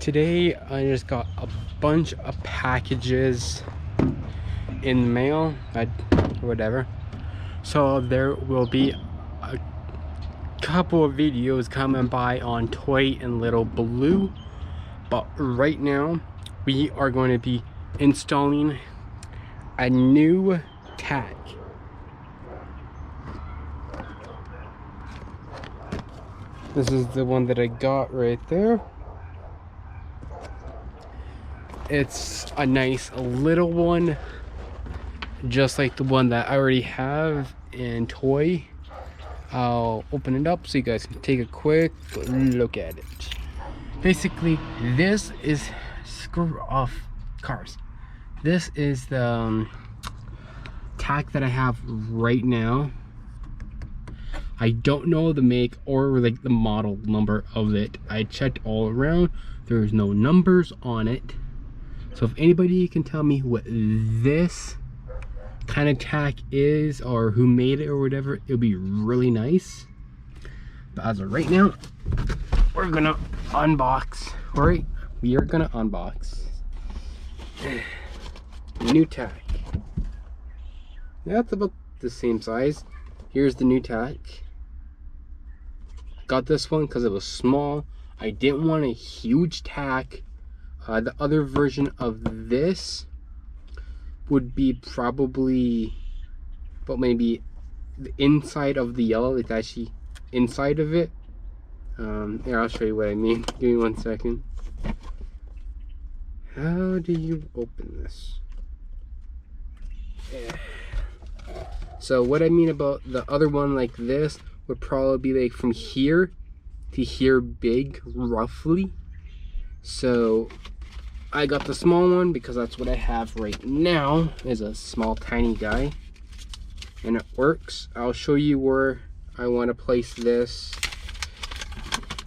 today I just got a bunch of packages in the mail, or whatever. So there will be a couple of videos coming by on Toy and Little Blue. But right now we are going to be installing a new tag. This is the one that I got right there. It's a nice little one, just like the one that I already have in Toy. I'll open it up so you guys can take a quick look at it. Basically, this is screw off cars. This is the tag that I have right now. I don't know the make or like the model number of it. I checked all around. There's no numbers on it. So if anybody can tell me what this kind of tag is or who made it or whatever, it would be really nice. But as of right now, we're gonna unbox. Alright, we are gonna unbox new tag. That's about the same size. Here's the new tag. Got this one because it was small. I didn't want a huge tag. The other version of this would be probably, but maybe the inside of the yellow. It's actually inside of it. Here, I'll show you what I mean. Give me 1 second. How do you open this? Yeah. So what I mean about the other one like this would probably be like from here to here big, roughly. So I got the small one because that's what I have right now, is a small tiny guy, and it works. I'll show you where I want to place this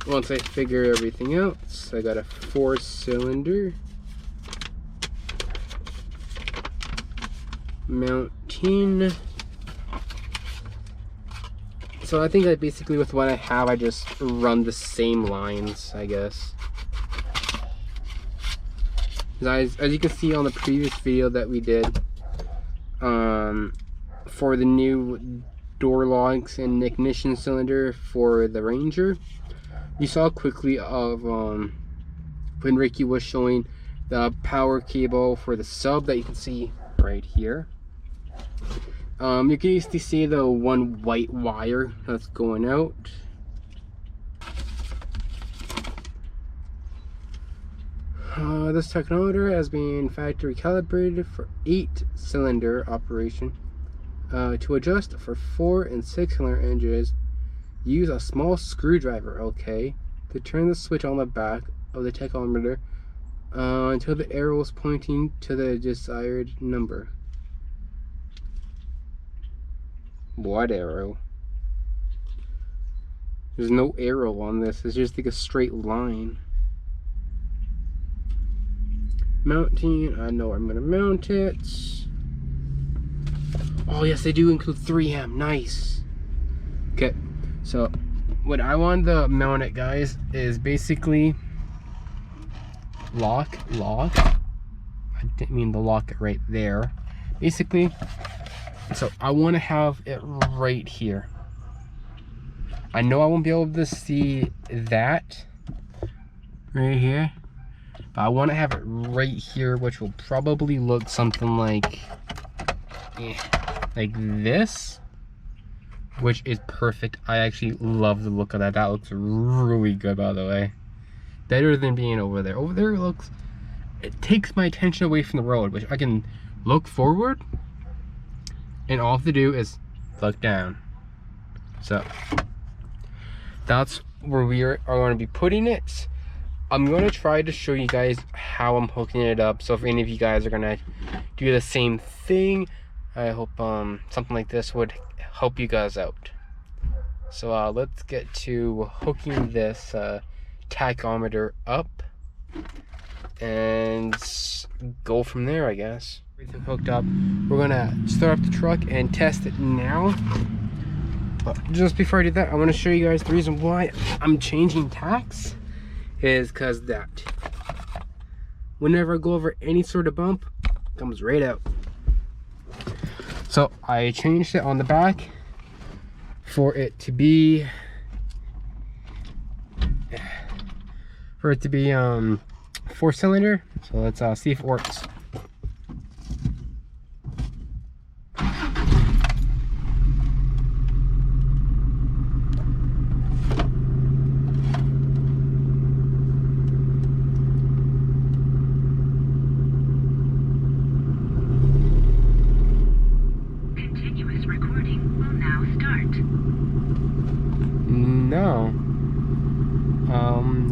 once I figure everything out. So I got a 4-cylinder mounting. So I think that basically with what I have, I just run the same lines, I guess. As you can see on the previous video that we did, for the new door locks and ignition cylinder for the Ranger, you saw quickly of when Ricky was showing the power cable for the sub that you can see right here. You can easily see the one white wire that's going out. This tachometer has been factory calibrated for 8-cylinder operation. To adjust for 4 and 6-cylinder engines, use a small screwdriver, okay, to turn the switch on the back of the tachometer until the arrow is pointing to the desired number. What arrow? There's no arrow on this, it's just like a straight line. Mounting, I know where I'm gonna mount it. Oh yes, they do include 3M, nice. Okay, so what I want to mount it, guys, is basically lock. I didn't mean to lock it right there. Basically, so I want to have it right here. I know I won't be able to see that right here, but I want to have it right here, which will probably look something like this, which is perfect. I actually love the look of that. That looks really good, by the way. Better than being over there. Over there it takes my attention away from the road, which I can look forward, and all I have to do is look down. So that's where we are going to be putting it. I'm going to try to show you guys how I'm hooking it up. So if any of you guys are going to do the same thing, I hope something like this would help you guys out. So let's get to hooking this tachometer up and go from there, I guess. Everything hooked up. We're going to start up the truck and test it now. But just before I do that, I want to show you guys the reason why I'm changing tacks is because that whenever I go over any sort of bump, comes right out. So I changed it on the back for it to be 4-cylinder. So let's see if it works. No.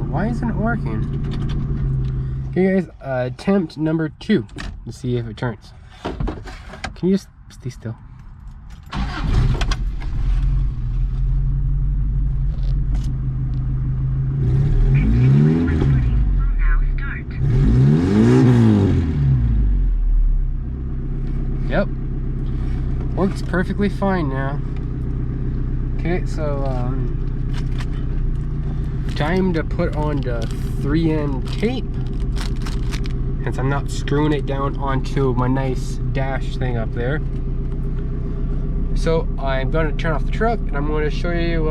Why isn't it working? Okay, guys, attempt number 2 to see if it turns. Can you just stay still? Yep. Works perfectly fine now. Okay, so time to put on the 3M tape, since I'm not screwing it down onto my nice dash thing up there. So I'm going to turn off the truck and I'm going to show you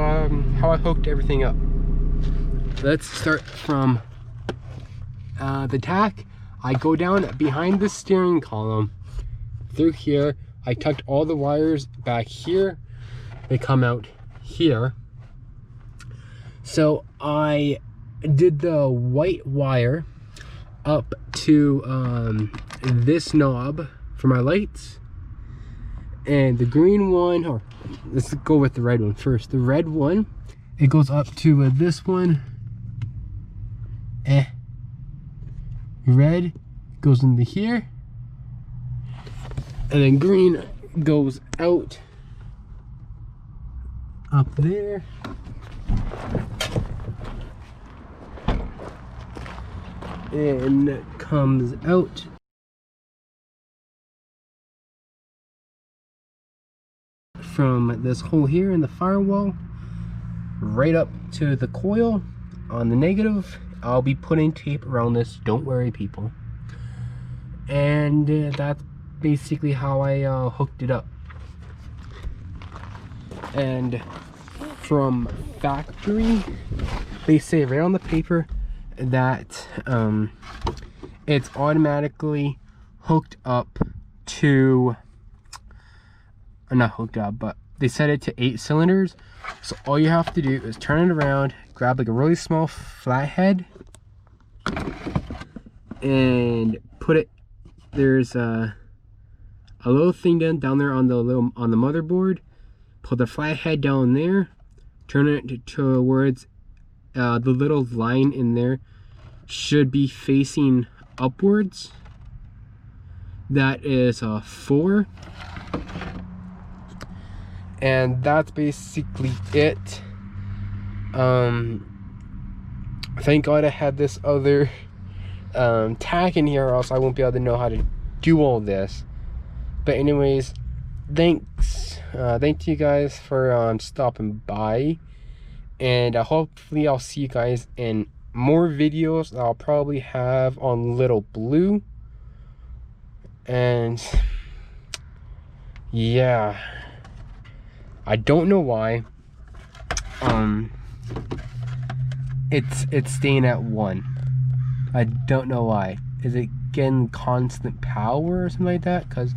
how I hooked everything up. Let's start from the tack. I go down behind the steering column through here. I tucked all the wires back here. They come out here. So I did the white wire up to this knob for my lights, and the green one, or let's go with the red one first. The red one, it goes up to this one. Red goes into here, and then green goes out up there. And comes out from this hole here in the firewall right up to the coil on the negative. I'll be putting tape around this, don't worry people. And that's basically how I hooked it up. And from factory, they say right on the paper that it's automatically hooked up to, not hooked up, but they set it to 8 cylinders. So all you have to do is turn it around, grab like a really small flathead, and put it, there's a little thing down there on the motherboard. Put the flathead down there, turn it towards the little line in there should be facing upwards. That is 4, and that's basically it. Thank God I had this other tack in here, or else I won't be able to know how to do all this. But anyways, thanks thank you guys for stopping by, and hopefully I'll see you guys in more videos that I'll probably have on Little Blue. And yeah, I don't know why it's staying at 1. I don't know why. Is it getting constant power or something like that? Because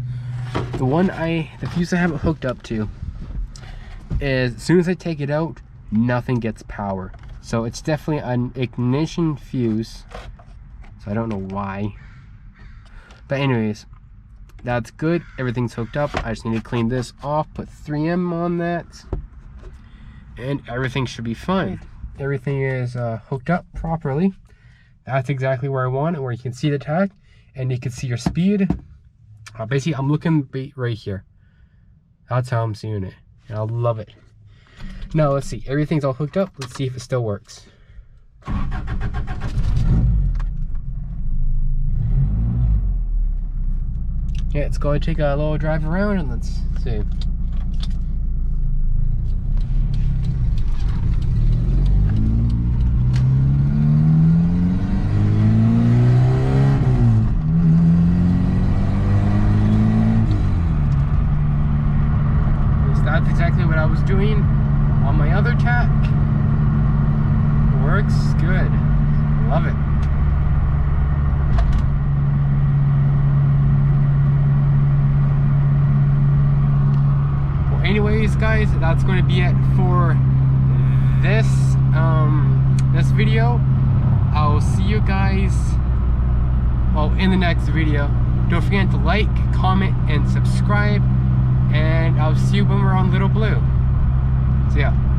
the fuse I have it hooked up to is, as soon as I take it out, nothing gets power. So it's definitely an ignition fuse, so I don't know why. But anyways, that's good. Everything's hooked up. I just need to clean this off, put 3M on that, and everything should be fine. Everything is hooked up properly. That's exactly where I want it, where you can see the tag and you can see your speed. Basically, I'm looking right here. That's how I'm seeing it, and I love it. Now let's see, everything's all hooked up. Let's see if it still works. Yeah, let's go and take a little drive around and let's see. good. Love it. Well, anyways, guys, that's going to be it for this this video. I'll see you guys, well, in the next video. Don't forget to like, comment, and subscribe, and I'll see you when we're on Little Blue. So yeah.